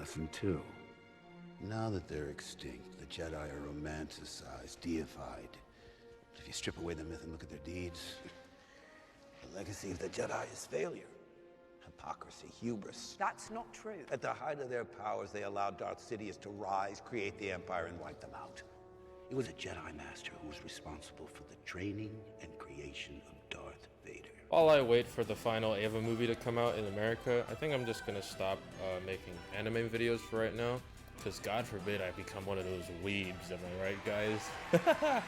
Lesson 2. Now that they're extinct, the Jedi are romanticized, deified. But if you strip away the myth and look at their deeds, the legacy of the Jedi is failure. Hypocrisy, hubris. That's not true. At the height of their powers, they allowed Darth Sidious to rise, create the Empire, and wipe them out. It was a Jedi Master who was responsible for the training and creation of Darth Vader. While I wait for the final Ava movie to come out in America, I think I'm just gonna stop making anime videos for right now, because God forbid I become one of those weebs, am I right, guys?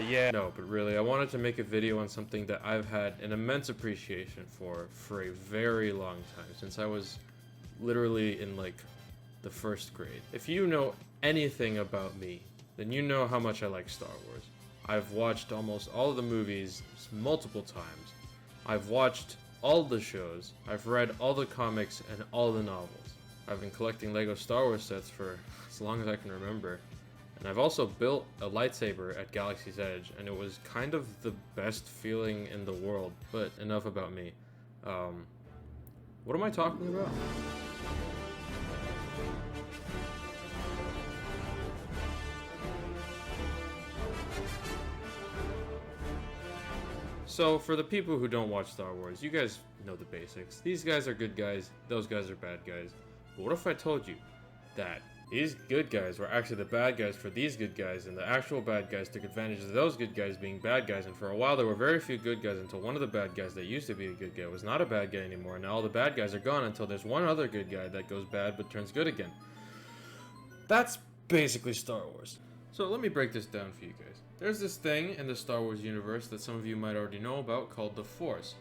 Yeah. No, but really, I wanted to make a video on something that I've had an immense appreciation for a very long time, since I was literally in like the first grade. If you know anything about me, then you know how much I like Star Wars. I've watched almost all of the movies multiple times. I've watched all the shows. I've read all the comics and all the novels. I've been collecting Lego Star Wars sets for as long as I can remember. And I've also built a lightsaber at Galaxy's Edge, and it was kind of the best feeling in the world. But enough about me. What am I talking about? So, for the people who don't watch Star Wars, you guys know the basics. These guys are good guys, those guys are bad guys. But what if I told you that these good guys were actually the bad guys for these good guys, and the actual bad guys took advantage of those good guys being bad guys, and for a while there were very few good guys until one of the bad guys that used to be a good guy was not a bad guy anymore, and now all the bad guys are gone until there's one other good guy that goes bad but turns good again. That's basically Star Wars. So let me break this down for you guys. There's this thing in the Star Wars universe that some of you might already know about called the Force.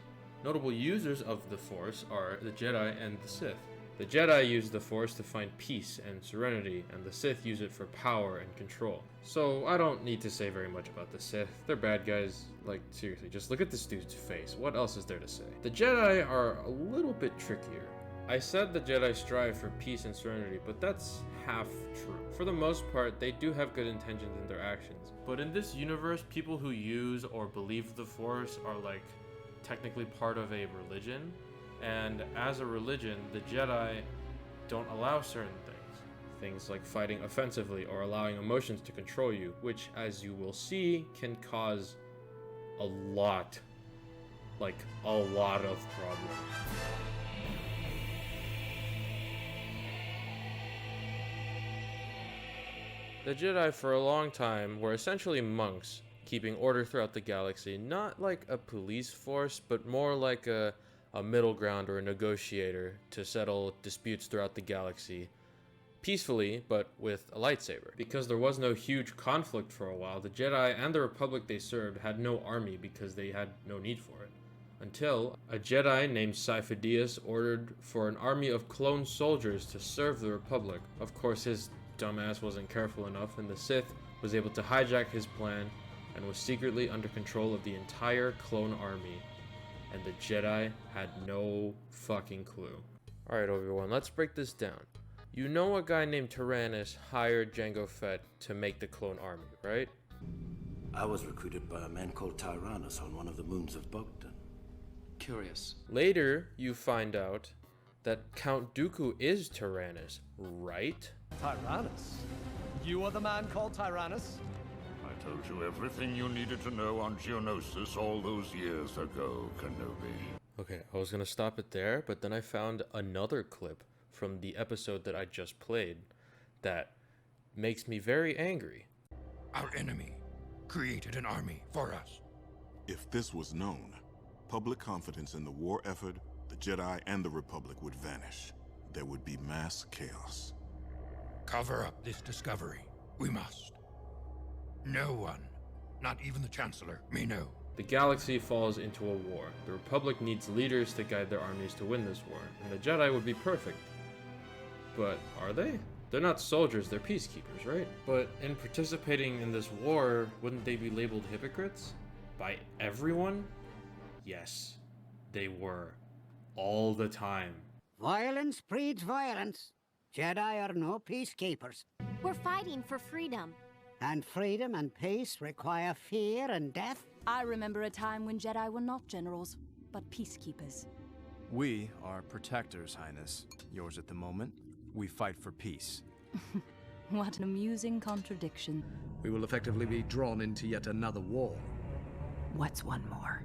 Notable users of the Force are the Jedi and the Sith. The Jedi use the Force to find peace and serenity, and the Sith use it for power and control. So I don't need to say very much about the Sith. They're bad guys. Like, seriously, just look at this dude's face. What else is there to say? The Jedi are a little bit trickier. I said the Jedi strive for peace and serenity, but that's half true. For the most part, they do have good intentions in their actions. But in this universe, people who use or believe the Force are like technically part of a religion. And as a religion, the Jedi don't allow certain things. Things like fighting offensively or allowing emotions to control you, which, as you will see, can cause a lot of problems. The Jedi for a long time were essentially monks, keeping order throughout the galaxy, not like a police force, but more like a middle ground or a negotiator to settle disputes throughout the galaxy, peacefully, but with a lightsaber. Because there was no huge conflict for a while, the Jedi and the Republic they served had no army because they had no need for it. Until a Jedi named Sifo-Dyas ordered for an army of clone soldiers to serve the Republic. Of course, his dumbass wasn't careful enough, and the Sith was able to hijack his plan and was secretly under control of the entire clone army. And the Jedi had no fucking clue. Alright, Obi-Wan, let's break this down. You know a guy named Tyrannus hired Jango Fett to make the clone army, right? I was recruited by a man called Tyrannus on one of the moons of Bogdan. Curious. Later, you find out that Count Dooku is Tyrannus, right? Tyrannus? You are the man called Tyrannus? I told you everything you needed to know on Geonosis all those years ago, Kenobi. Okay, I was gonna stop it there, but then I found another clip from the episode that I just played that makes me very angry. Our enemy created an army for us. If this was known, public confidence in the war effort, the Jedi and the Republic would vanish. There would be mass chaos. Cover up this discovery. We must. No one, not even the Chancellor, may know. The galaxy falls into a war. The Republic needs leaders to guide their armies to win this war, and the Jedi would be perfect. But are they? They're not soldiers, they're peacekeepers, right? But in participating in this war, wouldn't they be labeled hypocrites? By everyone? Yes, they were. All the time. Violence breeds violence. Jedi are no peacekeepers. We're fighting for freedom. And freedom and peace require fear and death. I remember a time when Jedi were not generals, but peacekeepers. We are protectors, Highness. Yours at the moment, we fight for peace. What an amusing contradiction. We will effectively be drawn into yet another war. What's one more?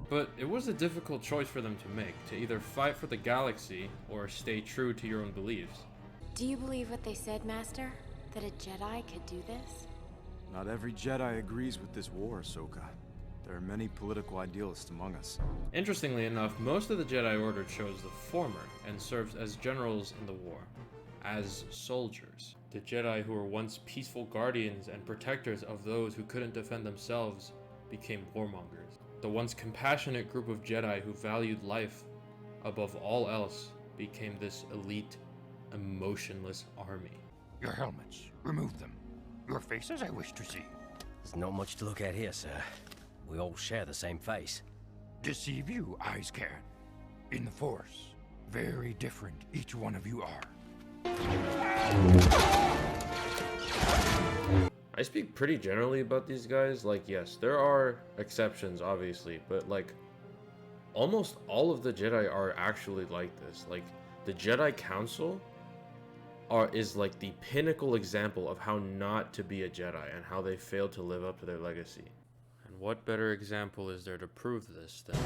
But it was a difficult choice for them to make, to either fight for the galaxy or stay true to your own beliefs. Do you believe what they said, Master? That a Jedi could do this? Not every Jedi agrees with this war, Ahsoka. There are many political idealists among us. Interestingly enough, most of the Jedi Order chose the former and served as generals in the war, as soldiers. The Jedi who were once peaceful guardians and protectors of those who couldn't defend themselves became warmongers. The once compassionate group of Jedi who valued life above all else became this elite, emotionless army. Your helmets, remove them. Your faces I wish to see. There's not much to look at here, sir. We all share the same face. Deceive you, eyes can. In the Force, very different each one of you are. I speak pretty generally about these guys. Like, yes, there are exceptions, obviously, but like, almost all of the Jedi are actually like this. Like, the Jedi Council is like the pinnacle example of how not to be a Jedi and how they failed to live up to their legacy. And what better example is there to prove this than...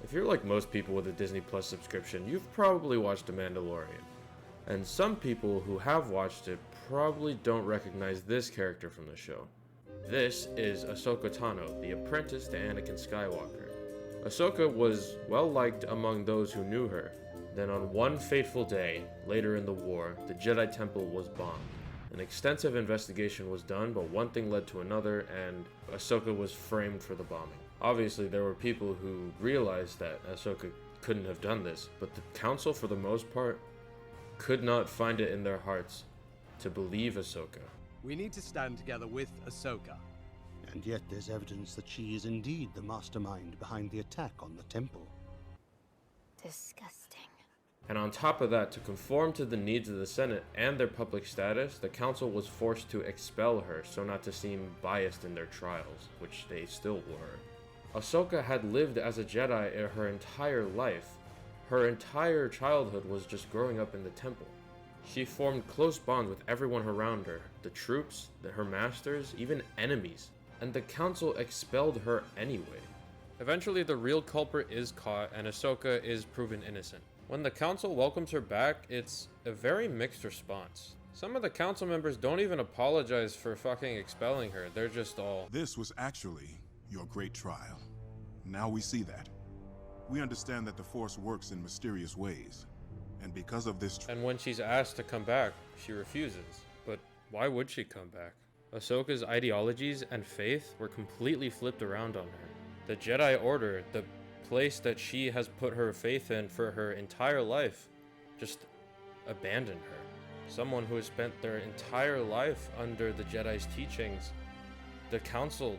If you're like most people with a Disney Plus subscription, you've probably watched The Mandalorian. And some people who have watched it probably don't recognize this character from the show. This is Ahsoka Tano, the apprentice to Anakin Skywalker. Ahsoka was well liked among those who knew her. Then on one fateful day, later in the war, the Jedi Temple was bombed. An extensive investigation was done, but one thing led to another, and Ahsoka was framed for the bombing. Obviously, there were people who realized that Ahsoka couldn't have done this, but the Council, for the most part, could not find it in their hearts to believe Ahsoka. We need to stand together with Ahsoka. And yet there's evidence that she is indeed the mastermind behind the attack on the temple. Disgusting. And on top of that, to conform to the needs of the Senate and their public status, the Council was forced to expel her so not to seem biased in their trials, which they still were. Ahsoka had lived as a Jedi her entire life. Her entire childhood was just growing up in the temple. She formed close bonds with everyone around her, the troops, her masters, even enemies, and the Council expelled her anyway. Eventually, the real culprit is caught, and Ahsoka is proven innocent. When the Council welcomes her back, it's a very mixed response. Some of the Council members don't even apologize for fucking expelling her. They're just all... This was actually your great trial. Now we see that. We understand that the Force works in mysterious ways. And because of this... And when she's asked to come back, she refuses. But why would she come back? Ahsoka's ideologies and faith were completely flipped around on her. The Jedi Order, the place that she has put her faith in for her entire life, just abandoned her. Someone who has spent their entire life under the Jedi's teachings, the Council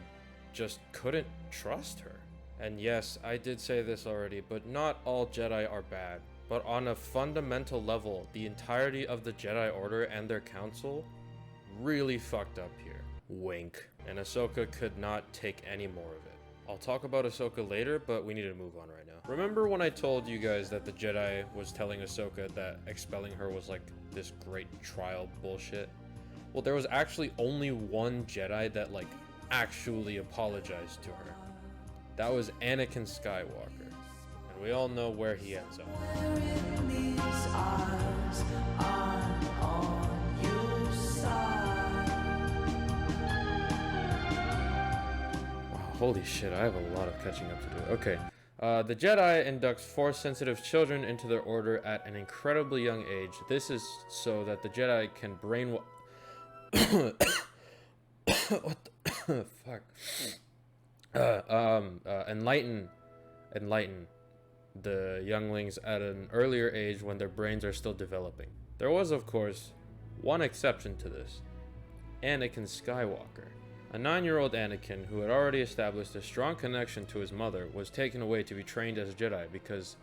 just couldn't trust her. And yes, I did say this already, but not all Jedi are bad. But on a fundamental level, the entirety of the Jedi Order and their Council really fucked up here. Wink. And Ahsoka could not take any more of it. I'll talk about Ahsoka later, but we need to move on right now. Remember when I told you guys that the Jedi was telling Ahsoka that expelling her was like this great trial bullshit? Well, there was actually only one Jedi that like actually apologized to her. That was Anakin Skywalker. And we all know where he ends up. Holy shit, I have a lot of catching up to do. Okay. The Jedi inducts Force-sensitive children into their order at an incredibly young age. This is so that the Jedi can brainwash... what the... fuck. Enlighten the younglings at an earlier age when their brains are still developing. There was, of course, one exception to this. Anakin Skywalker. A 9-year-old Anakin, who had already established a strong connection to his mother, was taken away to be trained as a Jedi because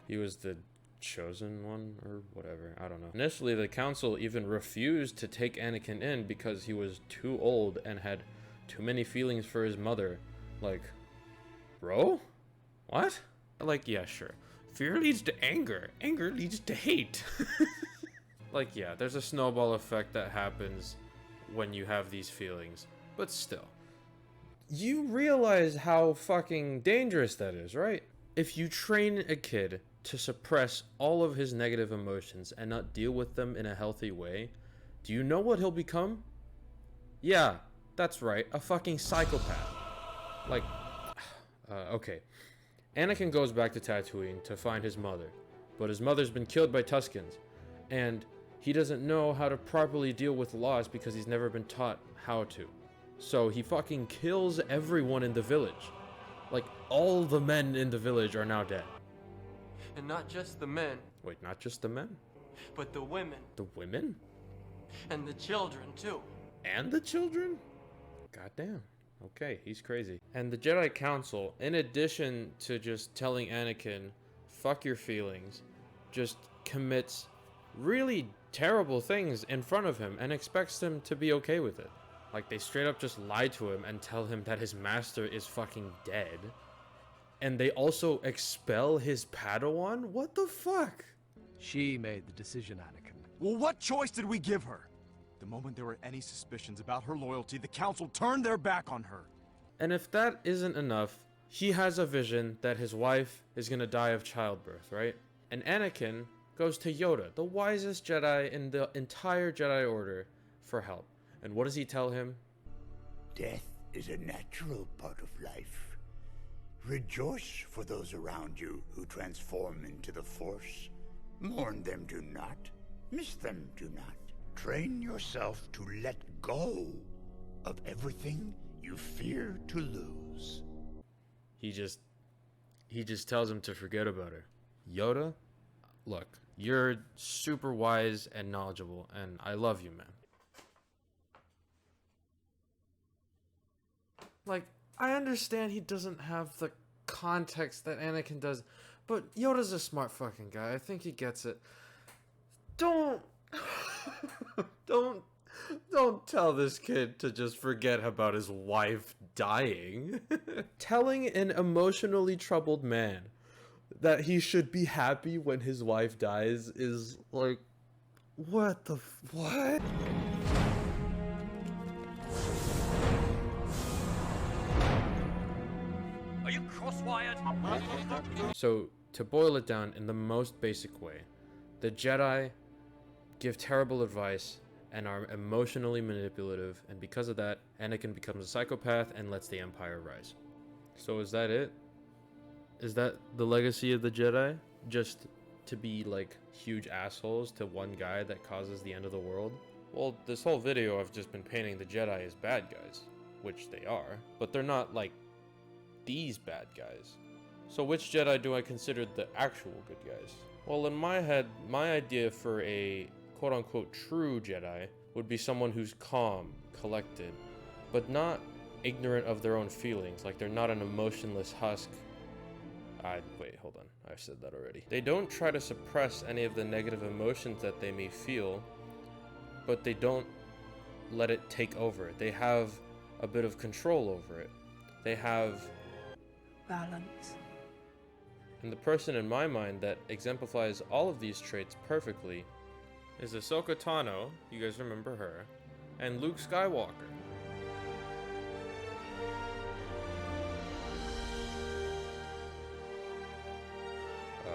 He was the chosen one or whatever. I don't know. Initially, the council even refused to take Anakin in because he was too old and had too many feelings for his mother. Like, bro? What? Like, yeah, sure. Fear leads to anger. Anger leads to hate. Like, yeah, there's a snowball effect that happens when you have these feelings. But still. You realize how fucking dangerous that is, right? If you train a kid to suppress all of his negative emotions and not deal with them in a healthy way, do you know what he'll become? Yeah, that's right, a fucking psychopath. Like, okay. Anakin goes back to Tatooine to find his mother, but his mother's been killed by Tuskens, and he doesn't know how to properly deal with loss because he's never been taught how to. So he fucking kills everyone in the village. Like, all the men in the village are now dead. And not just the men. Wait, not just the men? But the women. The women? And the children, too. And the children? Goddamn. Okay, he's crazy. And the Jedi Council, in addition to just telling Anakin, fuck your feelings, just commits really terrible things in front of him and expects him to be okay with it. Like, they straight up just lie to him and tell him that his master is fucking dead. And they also expel his Padawan? What the fuck? She made the decision, Anakin. Well, what choice did we give her? The moment there were any suspicions about her loyalty, the Council turned their back on her. And if that isn't enough, he has a vision that his wife is gonna die of childbirth, right? And Anakin goes to Yoda, the wisest Jedi in the entire Jedi Order, for help. And what does he tell him? Death is a natural part of life. Rejoice for those around you who transform into the Force. Mourn them, do not. Miss them, do not. Train yourself to let go of everything you fear to lose. He just tells him to forget about her. Yoda, look, you're super wise and knowledgeable, and I love you, man. Like, I understand he doesn't have the context that Anakin does, but Yoda's a smart fucking guy. I think he gets it. Don't tell this kid to just forget about his wife dying. Telling an emotionally troubled man that he should be happy when his wife dies is like, what the what? Are you cross-wired? So, to boil it down in the most basic way, the Jedi give terrible advice and are emotionally manipulative, and because of that, Anakin becomes a psychopath and lets the Empire rise. So is that it? Is that the legacy of the Jedi? Just to be like huge assholes to one guy that causes the end of the world? Well, this whole video I've just been painting the Jedi as bad guys, which they are, but they're not like these bad guys. So which Jedi do I consider the actual good guys? Well, in my head, my idea for a quote-unquote true Jedi would be someone who's calm, collected, but not ignorant of their own feelings. Like, they're not an emotionless husk. Wait, hold on. I said that already. They don't try to suppress any of the negative emotions that they may feel, but they don't let it take over. They have a bit of control over it. They have balance. And the person in my mind that exemplifies all of these traits perfectly is Ahsoka Tano, you guys remember her, and Luke Skywalker.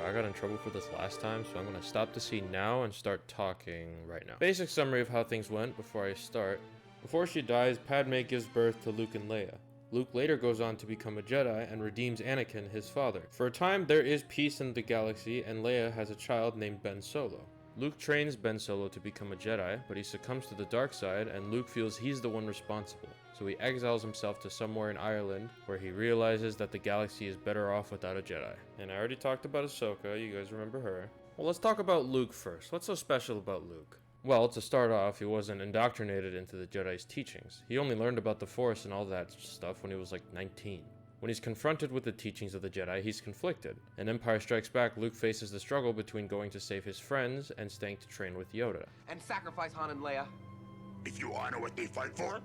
I got in trouble for this last time, so I'm gonna stop the scene now and start talking right now. Basic summary of how things went before I start. Before she dies, Padme gives birth to Luke and Leia. Luke later goes on to become a Jedi and redeems Anakin, his father. For a time, there is peace in the galaxy, and Leia has a child named Ben Solo. Luke trains Ben Solo to become a Jedi, but he succumbs to the dark side, and Luke feels he's the one responsible. So he exiles himself to somewhere in Ireland, where he realizes that the galaxy is better off without a Jedi. And I already talked about Ahsoka, you guys remember her. Well, let's talk about Luke first. What's so special about Luke? Well, to start off, he wasn't indoctrinated into the Jedi's teachings. He only learned about the Force and all that stuff when he was like 19. When he's confronted with the teachings of the Jedi, he's conflicted. In Empire Strikes Back, Luke faces the struggle between going to save his friends and staying to train with Yoda. And sacrifice Han and Leia. If you honor what they fight for,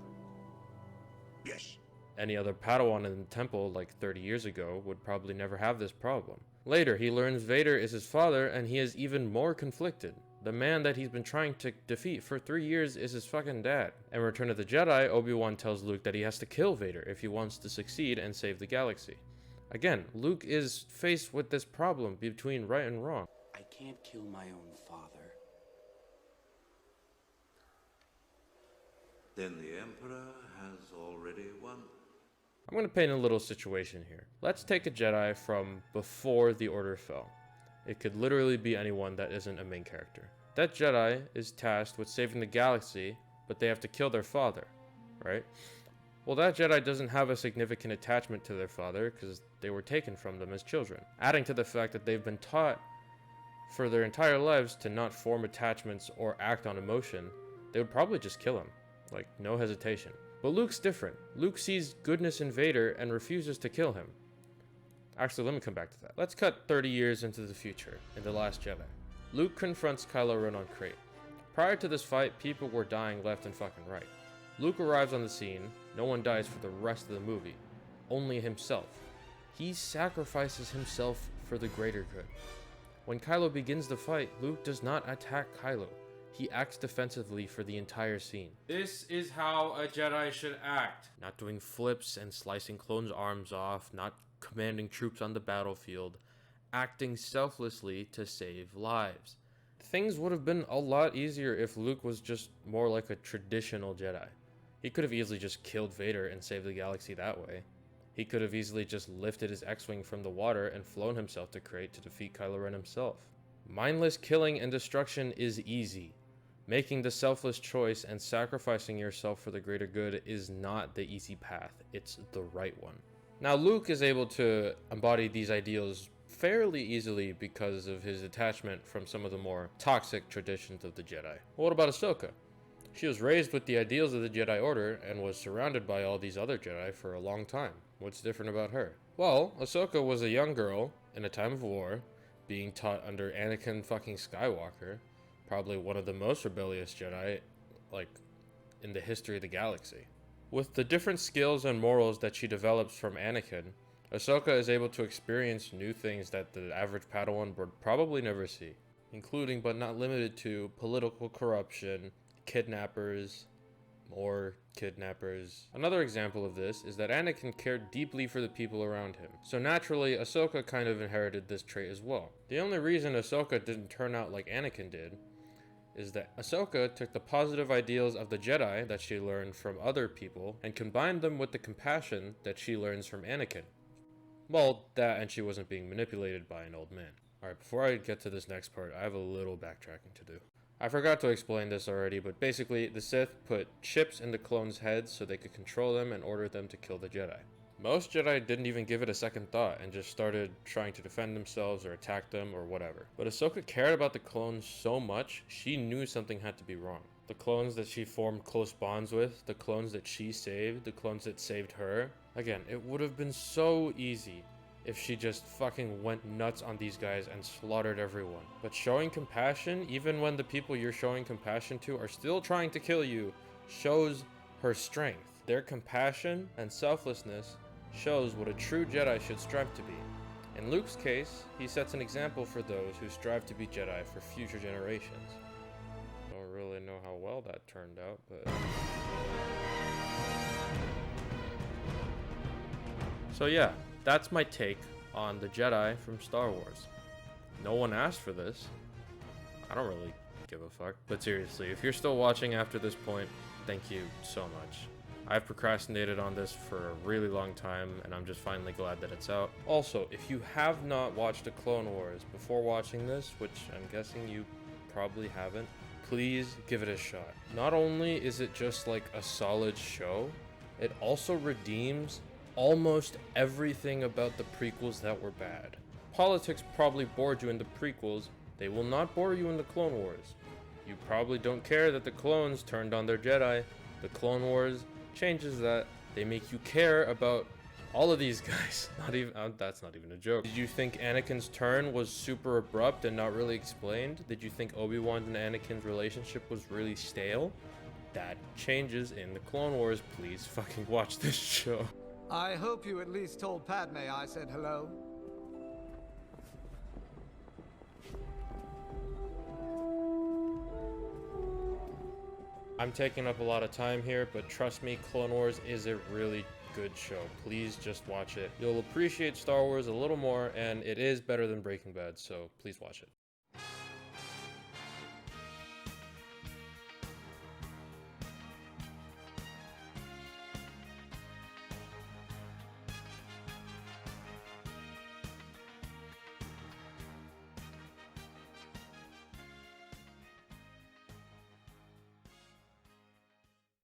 yes. Any other Padawan in the temple like 30 years ago would probably never have this problem. Later, he learns Vader is his father, and he is even more conflicted. The man that he's been trying to defeat for 3 years is his fucking dad. In Return of the Jedi, Obi-Wan tells Luke that he has to kill Vader if he wants to succeed and save the galaxy. Again, Luke is faced with this problem between right and wrong. I can't kill my own father. Then the Emperor has already won. I'm going to paint a little situation here. Let's take a Jedi from before the Order fell. It could literally be anyone that isn't a main character. That Jedi is tasked with saving the galaxy, but they have to kill their father, right? Well, that Jedi doesn't have a significant attachment to their father because they were taken from them as children. Adding to the fact that they've been taught for their entire lives to not form attachments or act on emotion, they would probably just kill him, like no hesitation. But Luke's different. Luke sees goodness in Vader and refuses to kill him. Actually, let me come back to that. Let's cut 30 years into the future, in The Last Jedi. Luke confronts Kylo Ren on Crate. Prior to this fight, people were dying left and fucking right. Luke arrives on the scene, no one dies for the rest of the movie. Only himself. He sacrifices himself for the greater good. When Kylo begins the fight, Luke does not attack Kylo. He acts defensively for the entire scene. This is how a Jedi should act. Not doing flips and slicing clones' arms off, not commanding troops on the battlefield, acting selflessly to save lives. Things would have been a lot easier if Luke was just more like a traditional Jedi. He could have easily just killed Vader and saved the galaxy that way. He could have easily just lifted his X-Wing from the water and flown himself to Crate to defeat Kylo Ren himself. Mindless killing and destruction is easy. Making the selfless choice and sacrificing yourself for the greater good is not the easy path, it's the right one. Now, Luke is able to embody these ideals fairly easily because of his attachment from some of the more toxic traditions of the Jedi. What about Ahsoka? She was raised with the ideals of the Jedi Order and was surrounded by all these other Jedi for a long time. What's different about her? Well, Ahsoka was a young girl in a time of war, being taught under Anakin fucking Skywalker, probably one of the most rebellious Jedi, like, in the history of the galaxy. With the different skills and morals that she develops from Anakin, Ahsoka is able to experience new things that the average Padawan would probably never see, including but not limited to political corruption, kidnappers, more kidnappers. Another example of this is that Anakin cared deeply for the people around him, so naturally Ahsoka kind of inherited this trait as well. The only reason Ahsoka didn't turn out like Anakin did is that Ahsoka took the positive ideals of the Jedi that she learned from other people and combined them with the compassion that she learns from Anakin. Well, that and she wasn't being manipulated by an old man. Alright, before I get to this next part, I have a little backtracking to do. I forgot to explain this already, but basically, the Sith put chips in the clones' heads so they could control them and order them to kill the Jedi. Most Jedi didn't even give it a second thought and just started trying to defend themselves or attack them or whatever. But Ahsoka cared about the clones so much, she knew something had to be wrong. The clones that she formed close bonds with, the clones that she saved, the clones that saved her. Again, it would have been so easy if she just fucking went nuts on these guys and slaughtered everyone. But showing compassion, even when the people you're showing compassion to are still trying to kill you, shows her strength. Their compassion and selflessness shows what a true Jedi should strive to be. In Luke's case, he sets an example for those who strive to be Jedi for future generations. Don't really know how well that turned out, but... So yeah, that's my take on the Jedi from Star Wars. No one asked for this. I don't really give a fuck. But seriously, if you're still watching after this point, thank you so much. I've procrastinated on this for a really long time, and I'm just finally glad that it's out. Also, if you have not watched The Clone Wars before watching this, which I'm guessing you probably haven't, please give it a shot. Not only is it just like a solid show, it also redeems almost everything about the prequels that were bad. Politics probably bored you in the prequels. They will not bore you in the Clone Wars. You probably don't care that the clones turned on their Jedi. The Clone Wars changes that. They make you care about All of these guys, not even, that's not even a joke. Did you think Anakin's turn was super abrupt and not really explained? Did you think Obi-Wan and Anakin's relationship was really stale? That changes in the Clone Wars. Please fucking watch this show. I hope you at least told Padme I said hello. I'm taking up a lot of time here, but trust me, Clone Wars is a really good show. Please just watch it. You'll appreciate Star Wars a little more, and it is better than Breaking Bad, so please watch it.